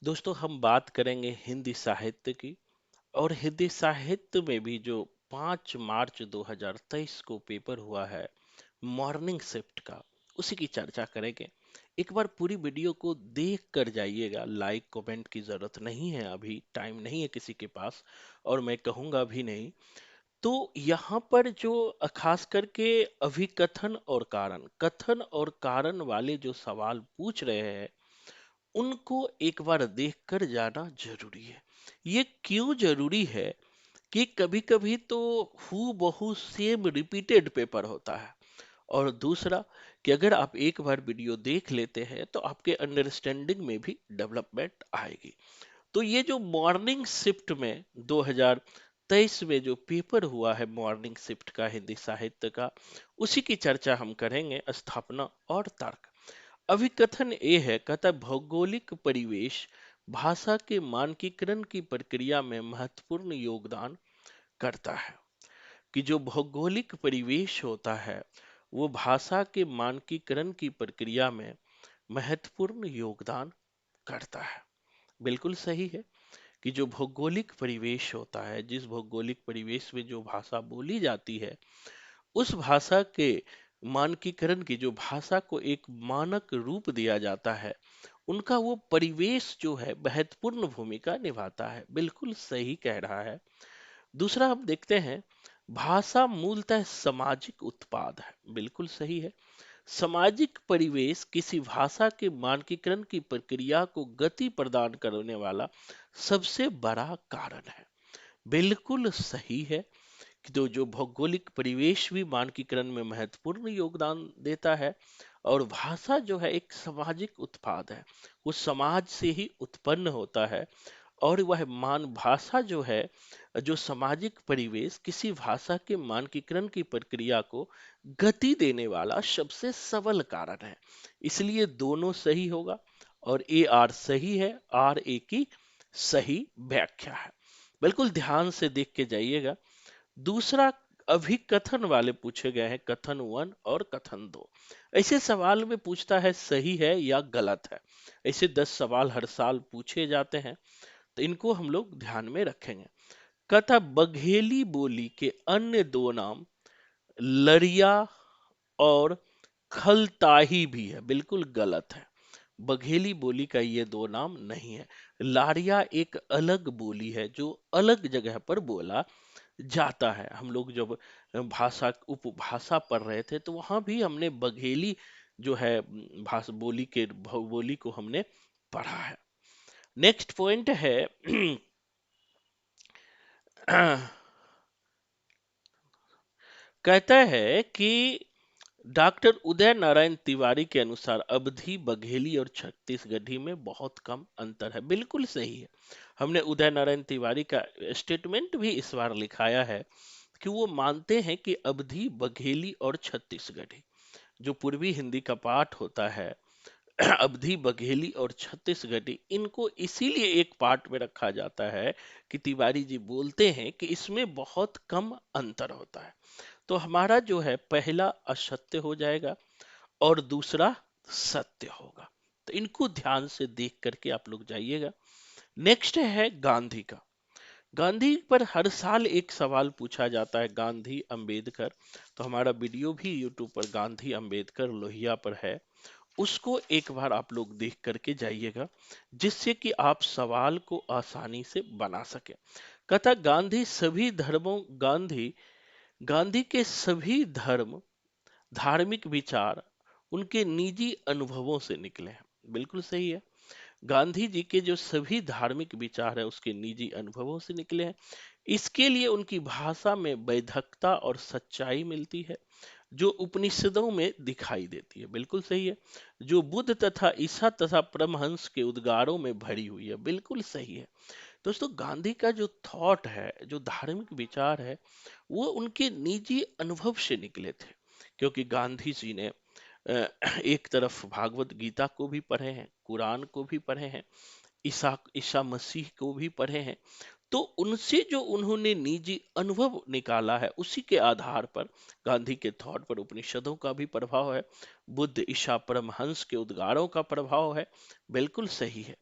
दोस्तों हम बात करेंगे हिंदी साहित्य की। और हिंदी साहित्य में भी जो 5 मार्च 2023 को पेपर हुआ है मॉर्निंग शिफ्ट का, उसी की चर्चा करेंगे। एक बार पूरी वीडियो को देख कर जाइएगा। लाइक कमेंट की जरूरत नहीं है, अभी टाइम नहीं है किसी के पास, और मैं कहूंगा भी नहीं। तो यहाँ पर जो खास करके अभिकथन और कारण, कथन और कारण वाले जो सवाल पूछ रहे हैं, उनको एक बार देखकर जाना जरूरी है। ये क्यों जरूरी है कि कभी-कभी तो हू बहू सेम रिपीटेड पेपर होता है। और दूसरा कि अगर आप एक बार वीडियो देख लेते हैं तो आपके अंडरस्टैंडिंग में भी डेवलपमेंट आएगी। तो ये जो मॉर्निंग शिफ्ट में 2023 में जो पेपर हुआ है मॉर्निंग शिफ्ट का हिंदी साहित्य का, उसी की चर्चा हम करेंगे, स्थापना और तर्क। अभिकथन ए है, कहता है भौगोलिक परिवेश भाषा के मानकीकरण की प्रक्रिया में महत्वपूर्ण योगदान करता है। कि जो भौगोलिक परिवेश होता है वो भाषा के मानकीकरण की प्रक्रिया में महत्वपूर्ण योगदान करता है। बिल्कुल सही है कि जो भौगोलिक परिवेश होता है, जिस भौगोलिक परिवेश में जो भाषा बोली जाती है, उस भाषा के मानकीकरण की, जो भाषा को एक मानक रूप दिया जाता है, उनका वो परिवेश जो है महत्वपूर्ण भूमिका निभाता है। बिल्कुल सही कह रहा है। दूसरा हम देखते हैं, भाषा मूलतः सामाजिक उत्पाद है। बिल्कुल सही है। सामाजिक परिवेश किसी भाषा के मानकीकरण की प्रक्रिया को गति प्रदान करने वाला सबसे बड़ा कारण है। बिल्कुल सही है कि जो भौगोलिक परिवेश भी मानकीकरण में महत्वपूर्ण योगदान देता है। और भाषा जो है एक सामाजिक उत्पाद है, वो समाज से ही उत्पन्न होता है। और वह मान भाषा जो है, जो सामाजिक परिवेश किसी भाषा के मानकीकरण की प्रक्रिया को गति देने वाला सबसे सबल कारण है। इसलिए दोनों सही होगा। और ए आर सही है, आर ए की सही व्याख्या है। बिल्कुल ध्यान से देख के जाइएगा। दूसरा, अभिकथन वाले पूछे गए हैं, कथन 1 और कथन 2। ऐसे सवाल में पूछता है सही है या गलत है। ऐसे 10 सवाल हर साल पूछे जाते हैं, तो इनको हम लोग ध्यान में रखेंगे। कथा बघेली बोली के अन्य दो नाम लरिया और खलताही भी है। बिल्कुल गलत है। बघेली बोली का ये दो नाम नहीं है। लारिया एक अलग बोली है जो अलग जगह पर बोला जाता है। हम लोग जब भाषा उपभाषा पढ़ रहे थे तो वहां भी हमने बघेली जो है भाषा बोली के बोली को हमने पढ़ा है। नेक्स्ट पॉइंट है कहता है कि डॉक्टर उदय नारायण तिवारी के अनुसार अवधी, बघेली और छत्तीसगढ़ी में बहुत कम अंतर है। बिल्कुल सही है। हमने उदय नारायण तिवारी का स्टेटमेंट भी इस बार लिखाया है कि वो मानते हैं कि अवधी, बघेली और छत्तीसगढ़ी, जो पूर्वी हिंदी का पाठ होता है, अवधी, बघेली और छत्तीसगढ़ी, इनको इसीलिए एक पार्ट में रखा जाता है कि तिवारी जी बोलते हैं कि इसमें बहुत कम अंतर होता है। तो हमारा जो है पहला असत्य हो जाएगा और दूसरा सत्य होगा। तो इनको ध्यान से देख करके आप लोग जाइएगा। नेक्स्ट है गांधी का। गांधी पर हर साल एक सवाल पूछा जाता है, गांधी अंबेडकर। तो हमारा वीडियो भी यूट्यूब पर गांधी अंबेडकर लोहिया पर है, उसको एक बार आप लोग देख करके जाइएगा, जिससे कि आप सवाल को आसानी से बना सके। कथा गांधी सभी धर्मों गांधी गांधी के सभी धर्म धार्मिक विचार उनके निजी अनुभवों से निकले हैं। बिल्कुल सही है। गांधी जी के जो सभी धार्मिक विचार है उसके निजी अनुभवों से निकले हैं। इसके लिए उनकी भाषा में वैधकता और सच्चाई मिलती है, जो उपनिषदों में दिखाई देती है। बिल्कुल सही है। जो बुद्ध तथा ईसा तथा परमहंस के उद्गारों में भरी हुई है। बिल्कुल सही है। दोस्तों गांधी का जो थॉट है, जो धार्मिक विचार है, वो उनके निजी अनुभव से निकले थे। क्योंकि गांधी जी ने एक तरफ भागवत गीता को भी पढ़े हैं, कुरान को भी पढ़े हैं, ईसा ईसा मसीह को भी पढ़े हैं। तो उनसे जो उन्होंने निजी अनुभव निकाला है, उसी के आधार पर गांधी के थॉट पर उपनिषदों का भी प्रभाव है, बुद्ध ईसा परमहंस के उद्गारों का प्रभाव है। बिल्कुल सही है।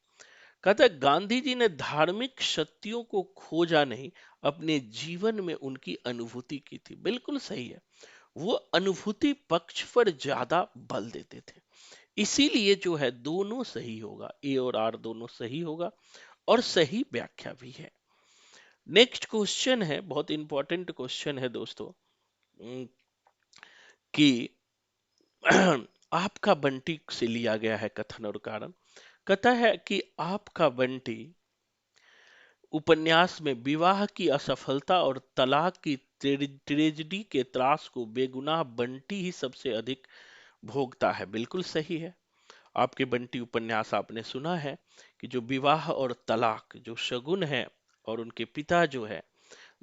कहता है गांधी जी ने धार्मिक सत्यों को खोजा नहीं, अपने जीवन में उनकी अनुभूति की थी। बिल्कुल सही है, वो अनुभूति पक्ष पर ज्यादा बल देते थे। इसीलिए जो है दोनों सही होगा, ए और आर दोनों सही होगा और सही व्याख्या भी है। नेक्स्ट क्वेश्चन है, बहुत इंपॉर्टेंट क्वेश्चन है दोस्तों, कि आपका बंटी से लिया गया है कथन और कारण। कहता है कि आपका बंटी उपन्यास में विवाह की असफलता और तलाक की ट्रेजेडी के त्रास को बेगुनाह बंटी ही सबसे अधिक भोगता है। बिल्कुल सही है। आपके बंटी उपन्यास आपने सुना है कि जो विवाह और तलाक जो शगुन है और उनके पिता जो है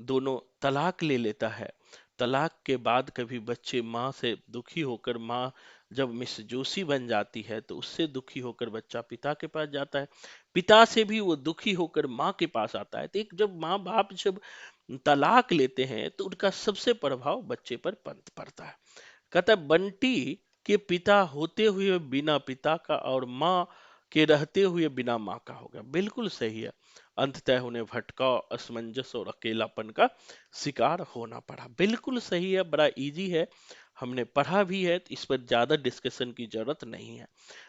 दोनों तलाक ले लेता है। तलाक के बाद कभी बच्चे माँ से दुखी होकर, माँ जब मिस जोशी बन जाती है तो उससे दुखी होकर बच्चा पिता के पास जाता है, पिता से भी वो दुखी होकर माँ के पास आता है। तो एक जब माँ बाप जब तलाक लेते हैं तो उनका सबसे प्रभाव बच्चे पर पड़ता है। कहता है बंटी के पिता होते हुए बिना पिता का और माँ के रहते हुए बिना माँ का हो गया। बिल्कुल सही है। अंततः उन्हें भटकाव, असमंजस और अकेलापन का शिकार होना पड़ा। बिल्कुल सही है, बड़ा इजी है, हमने पढ़ा भी है, तो इस पर ज्यादा डिस्कशन की जरूरत नहीं है।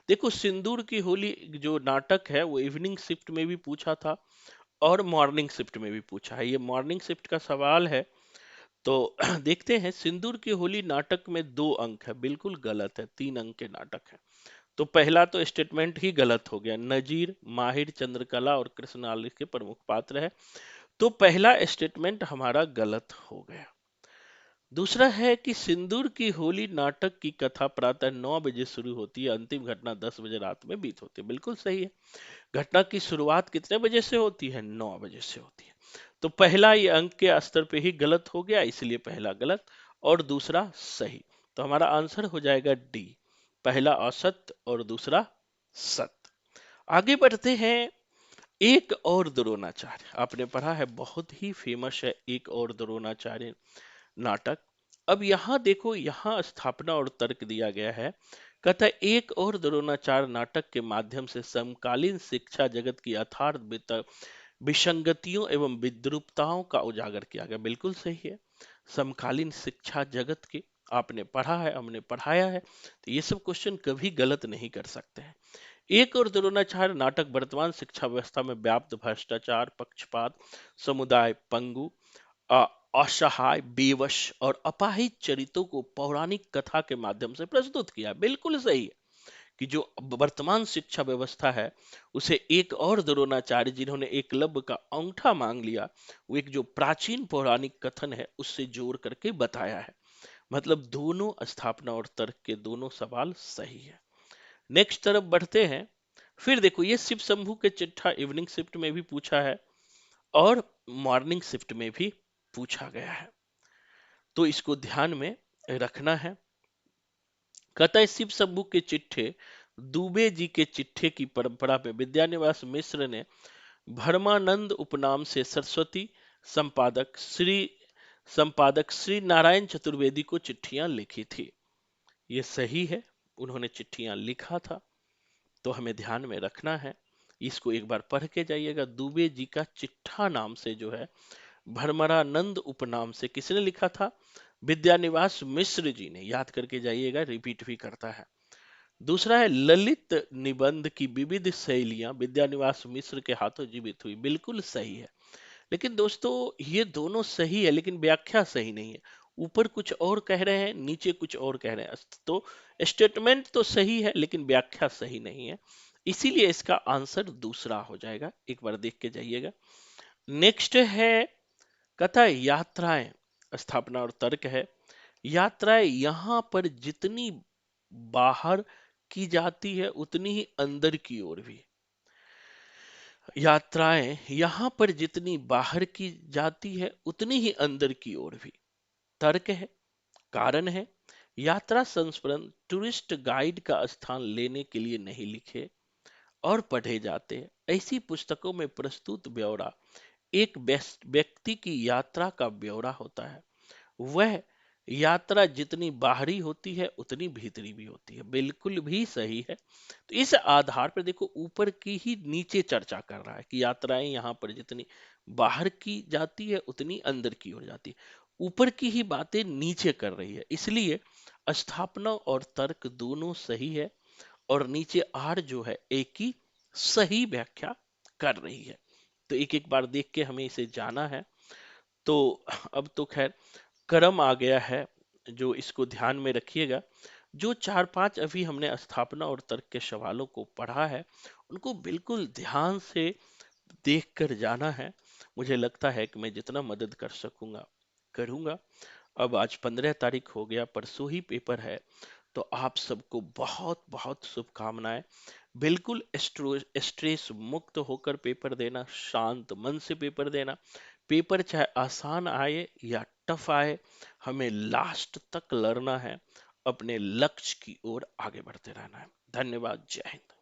देखो सिंदूर की होली जो नाटक है वो इवनिंग शिफ्ट में भी पूछा था और मॉर्निंग शिफ्ट में भी पूछा है। ये मॉर्निंग शिफ्ट का सवाल है। तो देखते हैं, सिंदूर की होली नाटक में 2 अंक है। बिल्कुल गलत है, 3 अंक के नाटक है। तो पहला तो स्टेटमेंट ही गलत हो गया। नजीर, माहिर, चंद्रकला और कृष्णाली के प्रमुख पात्र है, तो पहला स्टेटमेंट हमारा गलत हो गया। दूसरा है कि सिंदूर की होली नाटक की कथा प्रातः 9 बजे शुरू होती है, अंतिम घटना 10 बजे रात में बीत होती है। बिल्कुल सही है। घटना की शुरुआत कितने बजे से होती है? 9 बजे से होती है। तो पहला ये अंक के स्तर पे ही गलत हो गया, इसलिए पहला गलत और दूसरा सही। तो हमारा आंसर हो जाएगा डी, पहला असत्य और दूसरा सत्य। आगे बढ़ते हैं। एक और द्रोणाचार्य आपने पढ़ा है, बहुत ही फेमस है एक और द्रोणाचार्य नाटक। अब यहाँ देखो, यहाँ स्थापना और तर्क दिया गया है। कहता है एक और द्रोणाचार्य नाटक के माध्यम से समकालीन शिक्षा जगत की यथार्थ विसंगतियों एवं विद्रूपताओं का उजागर किया गया। बिल्कुल सही है। समकालीन शिक्षा जगत के आपने पढ़ा है, हमने पढ़ाया है, तो ये सब क्वेश्चन कभी गलत नहीं कर सकते हैं। एक और द्रोणाचार्य नाटक वर्तमान शिक्षा व्यवस्था में व्याप्त भ्रष्टाचार, पक्षपात, समुदाय पंगु, अ- असहाय, बेवश और अपाहिज चरित्रों को पौराणिक कथा के माध्यम से प्रस्तुत किया। बिल्कुल सही है कि जो वर्तमान शिक्षा व्यवस्था है उसे एक और द्रोणाचार्य जिन्होंने एकलव्य का अंगूठा मांग लिया, वो एक जो प्राचीन पौराणिक कथन है उससे जोड़ करके बताया है। मतलब दोनों स्थापना और तर्क के दोनों सवाल सही है। नेक्स्ट तरफ बढ़ते हैं। फिर देखो, ये शिव शंभू के चिट्ठा इवनिंग शिफ्ट में भी पूछा है और मॉर्निंग शिफ्ट में भी पूछा गया है, तो इसको ध्यान में रखना है। कहता है शिव शंभू के चिट्ठे दुबे जी के चिट्ठे की परंपरा में विद्यानिवास मिश्र ने भरमानंद उपनाम से सरस्वती संपादक श्री नारायण चतुर्वेदी को चिट्ठियां लिखी थी। ये सही है, उन्होंने चिट्ठियां लिखा था, तो हमें ध्यान में रखना है। इसको एक बार पढ़ के जाइएगा। दुबे जी का चिट्ठा नाम से जो है भरमरानंद उपनाम से किसने लिखा था? विद्यानिवास मिश्र जी ने। याद करके जाइएगा, रिपीट भी करता है। दूसरा है ललित निबंध की विविध शैलियां विद्यानिवास मिश्र के हाथों जीवित हुई। बिल्कुल सही है। लेकिन दोस्तों ये दोनों सही है लेकिन व्याख्या सही नहीं है। ऊपर कुछ और कह रहे हैं, नीचे कुछ और कह रहे हैं, तो स्टेटमेंट तो सही है लेकिन व्याख्या सही नहीं है, इसीलिए इसका आंसर दूसरा हो जाएगा। एक बार देख के जाइएगा। नेक्स्ट है कथा यात्राएं, स्थापना और तर्क है। यात्राएं यहाँ पर जितनी बाहर की जाती है उतनी ही अंदर की ओर भी। यात्राएं यहाँ पर जितनी बाहर की जाती है उतनी ही अंदर की ओर भी। तर्क है, कारण है। यात्रा संस्मरण टूरिस्ट गाइड का स्थान लेने के लिए नहीं लिखे और पढ़े जाते हैं। ऐसी पुस्तकों में प्रस्तुत ब्यौरा एक व्यक्ति की यात्रा का ब्यौरा होता है। वह यात्रा जितनी बाहरी होती है उतनी भीतरी भी होती है, बिल्कुल भी सही है। तो इस आधार पर देखो, ऊपर की ही नीचे चर्चा कर रहा है कि यात्राएं यहाँ पर जितनी बाहर की जाती है उतनी अंदर की ओर जाती है, ऊपर की ही बातें नीचे कर रही है। इसलिए स्थापना और तर्क दोनों सही है, और नीचे आर जो है एक ही सही व्याख्या कर रही है। तो एक एक बार देख के हमें इसे जाना है। तो अब तो खैर क्रम आ गया है, जो इसको ध्यान में रखिएगा। जो चार पांच अभी हमने स्थापना और तर्क के सवालों को पढ़ा है, उनको बिल्कुल ध्यान से देख कर जाना है। मुझे लगता है कि मैं जितना मदद कर सकूंगा करूंगा। अब आज 15 तारीख हो गया, परसों ही पेपर है। तो आप सबको बहुत बहुत शुभकामनाएं। बिल्कुल स्ट्रेस मुक्त होकर पेपर देना, शांत मन से पेपर देना। पेपर चाहे आसान आए या टफ आए, हमें लास्ट तक लड़ना है, अपने लक्ष्य की ओर आगे बढ़ते रहना है। धन्यवाद। जय हिंद।